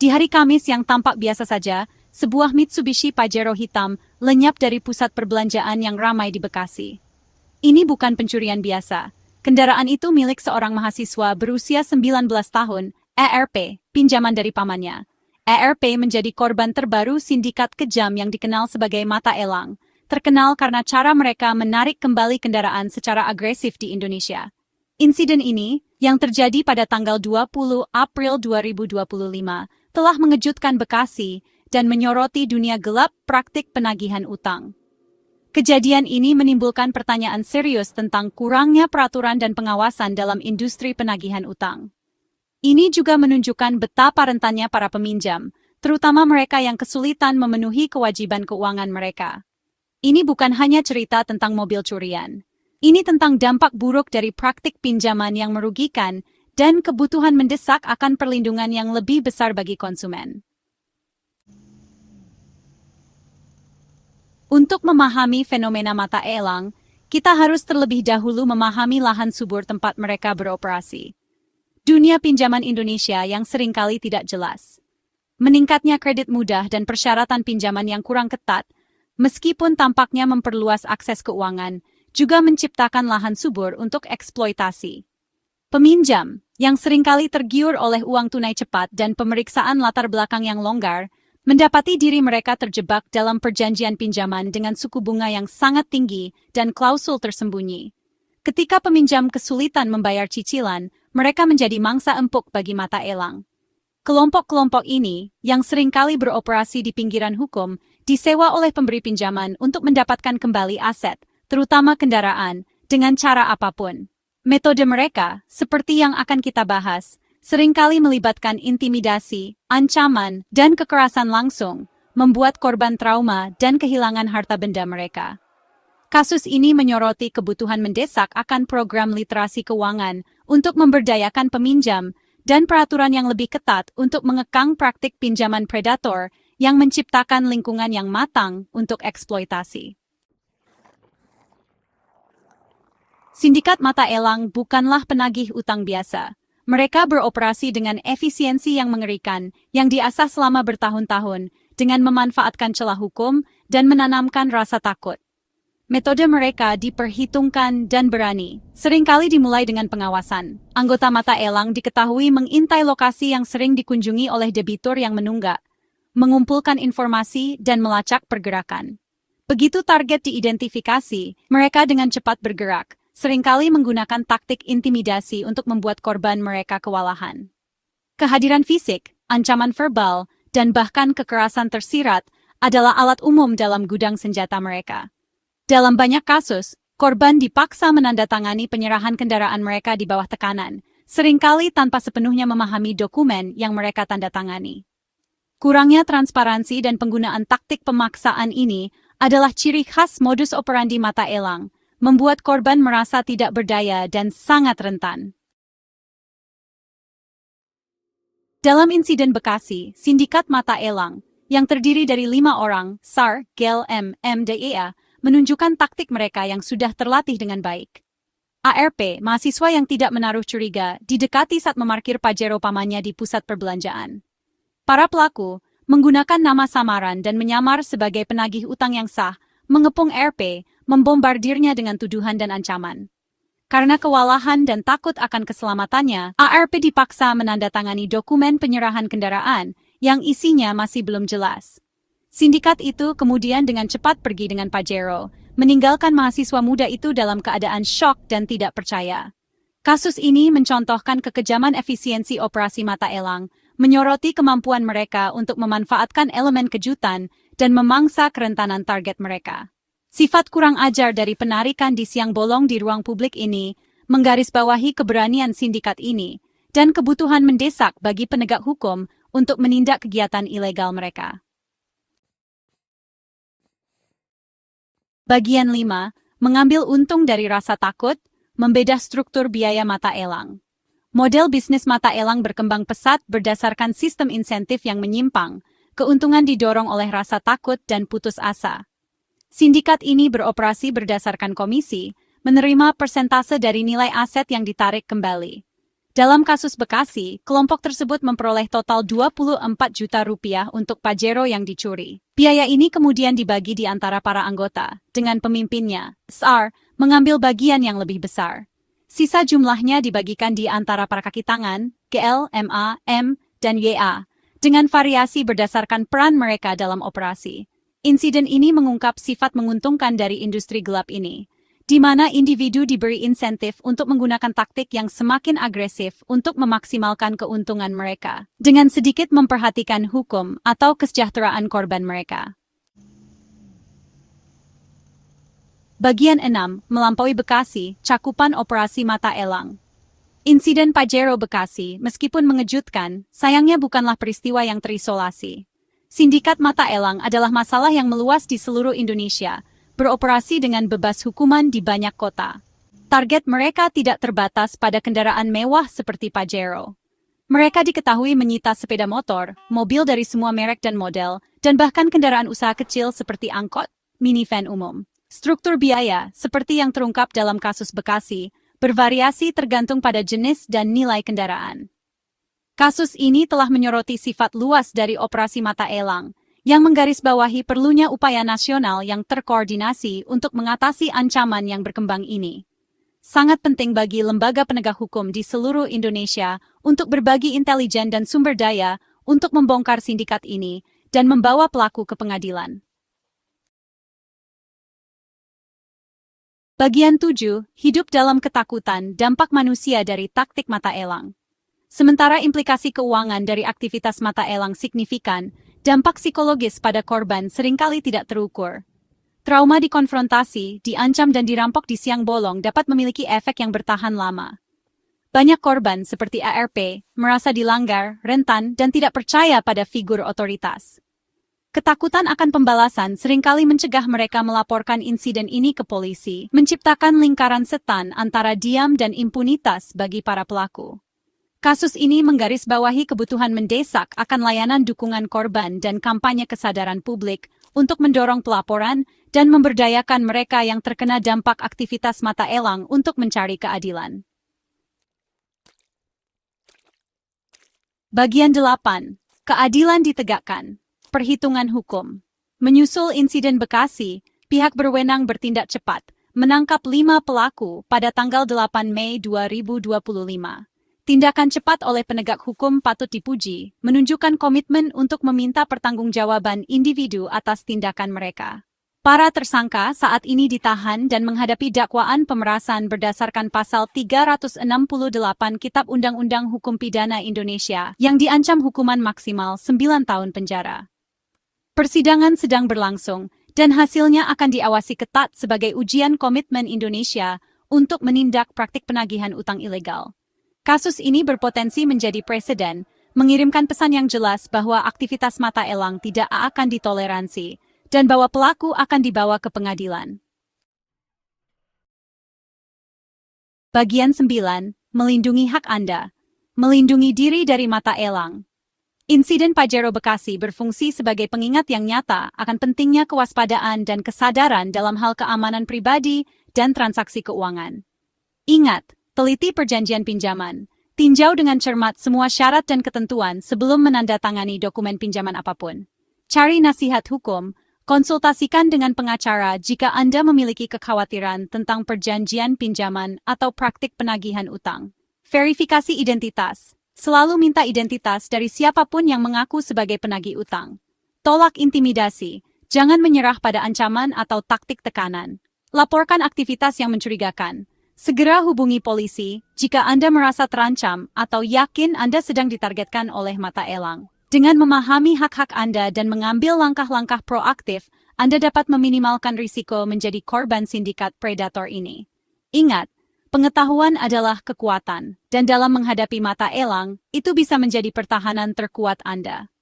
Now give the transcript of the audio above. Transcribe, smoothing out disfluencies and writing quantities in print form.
Di hari Kamis yang tampak biasa saja, sebuah Mitsubishi Pajero hitam lenyap dari pusat perbelanjaan yang ramai di Bekasi. Ini bukan pencurian biasa. Kendaraan itu milik seorang mahasiswa berusia 19 tahun, ERP, pinjaman dari pamannya. ERP menjadi korban terbaru sindikat kejam yang dikenal sebagai mata elang, terkenal karena cara mereka menarik kembali kendaraan secara agresif di Indonesia. Insiden ini, yang terjadi pada tanggal 20 April 2025, telah mengejutkan Bekasi dan menyoroti dunia gelap praktik penagihan utang. Kejadian ini menimbulkan pertanyaan serius tentang kurangnya peraturan dan pengawasan dalam industri penagihan utang. Ini juga menunjukkan betapa rentannya para peminjam, terutama mereka yang kesulitan memenuhi kewajiban keuangan mereka. Ini bukan hanya cerita tentang mobil curian. Ini tentang dampak buruk dari praktik pinjaman yang merugikan dan kebutuhan mendesak akan perlindungan yang lebih besar bagi konsumen. Untuk memahami fenomena mata elang, kita harus terlebih dahulu memahami lahan subur tempat mereka beroperasi. Dunia pinjaman Indonesia yang seringkali tidak jelas. Meningkatnya kredit mudah dan persyaratan pinjaman yang kurang ketat, meskipun tampaknya memperluas akses keuangan, juga menciptakan lahan subur untuk eksploitasi. Peminjam, yang seringkali tergiur oleh uang tunai cepat dan pemeriksaan latar belakang yang longgar, mendapati diri mereka terjebak dalam perjanjian pinjaman dengan suku bunga yang sangat tinggi dan klausul tersembunyi. Ketika peminjam kesulitan membayar cicilan, mereka menjadi mangsa empuk bagi mata elang. Kelompok-kelompok ini, yang seringkali beroperasi di pinggiran hukum, disewa oleh pemberi pinjaman untuk mendapatkan kembali aset, terutama kendaraan, dengan cara apapun. Metode mereka, seperti yang akan kita bahas, seringkali melibatkan intimidasi, ancaman, dan kekerasan langsung, membuat korban trauma dan kehilangan harta benda mereka. Kasus ini menyoroti kebutuhan mendesak akan program literasi keuangan untuk memberdayakan peminjam dan peraturan yang lebih ketat untuk mengekang praktik pinjaman predator yang menciptakan lingkungan yang matang untuk eksploitasi. Sindikat mata elang bukanlah penagih utang biasa. Mereka beroperasi dengan efisiensi yang mengerikan, yang diasah selama bertahun-tahun, dengan memanfaatkan celah hukum dan menanamkan rasa takut. Metode mereka diperhitungkan dan berani, seringkali dimulai dengan pengawasan. Anggota mata elang diketahui mengintai lokasi yang sering dikunjungi oleh debitur yang menunggak, mengumpulkan informasi dan melacak pergerakan. Begitu target diidentifikasi, mereka dengan cepat bergerak, seringkali menggunakan taktik intimidasi untuk membuat korban mereka kewalahan. Kehadiran fisik, ancaman verbal, dan bahkan kekerasan tersirat adalah alat umum dalam gudang senjata mereka. Dalam banyak kasus, korban dipaksa menandatangani penyerahan kendaraan mereka di bawah tekanan, seringkali tanpa sepenuhnya memahami dokumen yang mereka tandatangani. Kurangnya transparansi dan penggunaan taktik pemaksaan ini adalah ciri khas modus operandi mata elang, membuat korban merasa tidak berdaya dan sangat rentan. Dalam insiden Bekasi, sindikat mata elang, yang terdiri dari 5 orang, SAR, GEL, MDEA, menunjukkan taktik mereka yang sudah terlatih dengan baik. ARP, mahasiswa yang tidak menaruh curiga, didekati saat memarkir Pajero pamannya di pusat perbelanjaan. Para pelaku, menggunakan nama samaran dan menyamar sebagai penagih utang yang sah, mengepung RP, membombardirnya dengan tuduhan dan ancaman. Karena kewalahan dan takut akan keselamatannya, ARP dipaksa menandatangani dokumen penyerahan kendaraan yang isinya masih belum jelas. Sindikat itu kemudian dengan cepat pergi dengan Pajero, meninggalkan mahasiswa muda itu dalam keadaan syok dan tidak percaya. Kasus ini mencontohkan kekejaman efisiensi operasi mata elang, menyoroti kemampuan mereka untuk memanfaatkan elemen kejutan dan memangsa kerentanan target mereka. Sifat kurang ajar dari penarikan di siang bolong di ruang publik ini menggarisbawahi keberanian sindikat ini dan kebutuhan mendesak bagi penegak hukum untuk menindak kegiatan ilegal mereka. Bagian 5. Mengambil untung dari rasa takut, membedah struktur biaya mata elang. Model bisnis mata elang berkembang pesat berdasarkan sistem insentif yang menyimpang, keuntungan didorong oleh rasa takut dan putus asa. Sindikat ini beroperasi berdasarkan komisi, menerima persentase dari nilai aset yang ditarik kembali. Dalam kasus Bekasi, kelompok tersebut memperoleh total 24 juta rupiah untuk Pajero yang dicuri. Biaya ini kemudian dibagi di antara para anggota, dengan pemimpinnya, SR, mengambil bagian yang lebih besar. Sisa jumlahnya dibagikan di antara para kaki tangan, GL, MA, M, dan YA, dengan variasi berdasarkan peran mereka dalam operasi. Insiden ini mengungkap sifat menguntungkan dari industri gelap ini, di mana individu diberi insentif untuk menggunakan taktik yang semakin agresif untuk memaksimalkan keuntungan mereka, dengan sedikit memperhatikan hukum atau kesejahteraan korban mereka. Bagian 6, melampaui Bekasi, cakupan operasi mata elang. Insiden Pajero Bekasi, meskipun mengejutkan, sayangnya bukanlah peristiwa yang terisolasi. Sindikat mata elang adalah masalah yang meluas di seluruh Indonesia, beroperasi dengan bebas hukuman di banyak kota. Target mereka tidak terbatas pada kendaraan mewah seperti Pajero. Mereka diketahui menyita sepeda motor, mobil dari semua merek dan model, dan bahkan kendaraan usaha kecil seperti angkot, minivan umum. Struktur biaya, seperti yang terungkap dalam kasus Bekasi, bervariasi tergantung pada jenis dan nilai kendaraan. Kasus ini telah menyoroti sifat luas dari operasi mata elang, yang menggarisbawahi perlunya upaya nasional yang terkoordinasi untuk mengatasi ancaman yang berkembang ini. Sangat penting bagi lembaga penegak hukum di seluruh Indonesia untuk berbagi intelijen dan sumber daya untuk membongkar sindikat ini dan membawa pelaku ke pengadilan. Bagian 7, hidup dalam ketakutan, dampak manusia dari taktik mata elang. Sementara implikasi keuangan dari aktivitas mata elang signifikan, dampak psikologis pada korban seringkali tidak terukur. Trauma dikonfrontasi, diancam dan dirampok di siang bolong dapat memiliki efek yang bertahan lama. Banyak korban seperti ARP merasa dilanggar, rentan, dan tidak percaya pada figur otoritas. Ketakutan akan pembalasan seringkali mencegah mereka melaporkan insiden ini ke polisi, menciptakan lingkaran setan antara diam dan impunitas bagi para pelaku. Kasus ini menggarisbawahi kebutuhan mendesak akan layanan dukungan korban dan kampanye kesadaran publik untuk mendorong pelaporan dan memberdayakan mereka yang terkena dampak aktivitas mata elang untuk mencari keadilan. Bagian 8. Keadilan ditegakkan. Perhitungan hukum. Menyusul insiden Bekasi, pihak berwenang bertindak cepat, menangkap 5 pelaku pada tanggal 8 Mei 2025. Tindakan cepat oleh penegak hukum patut dipuji, menunjukkan komitmen untuk meminta pertanggungjawaban individu atas tindakan mereka. Para tersangka saat ini ditahan dan menghadapi dakwaan pemerasan berdasarkan pasal 368 Kitab Undang-Undang Hukum Pidana Indonesia yang diancam hukuman maksimal 9 tahun penjara. Persidangan sedang berlangsung, dan hasilnya akan diawasi ketat sebagai ujian komitmen Indonesia untuk menindak praktik penagihan utang ilegal. Kasus ini berpotensi menjadi preseden, mengirimkan pesan yang jelas bahwa aktivitas mata elang tidak akan ditoleransi, dan bahwa pelaku akan dibawa ke pengadilan. Bagian 9, melindungi hak Anda. Melindungi diri dari mata elang. Insiden Pajero Bekasi berfungsi sebagai pengingat yang nyata akan pentingnya kewaspadaan dan kesadaran dalam hal keamanan pribadi dan transaksi keuangan. Ingat, teliti perjanjian pinjaman. Tinjau dengan cermat semua syarat dan ketentuan sebelum menandatangani dokumen pinjaman apapun. Cari nasihat hukum, konsultasikan dengan pengacara jika Anda memiliki kekhawatiran tentang perjanjian pinjaman atau praktik penagihan utang. Verifikasi identitas. Selalu minta identitas dari siapapun yang mengaku sebagai penagih utang. Tolak intimidasi. Jangan menyerah pada ancaman atau taktik tekanan. Laporkan aktivitas yang mencurigakan. Segera hubungi polisi jika Anda merasa terancam atau yakin Anda sedang ditargetkan oleh mata elang. Dengan memahami hak-hak Anda dan mengambil langkah-langkah proaktif, Anda dapat meminimalkan risiko menjadi korban sindikat predator ini. Ingat, pengetahuan adalah kekuatan, dan dalam menghadapi mata elang, itu bisa menjadi pertahanan terkuat Anda.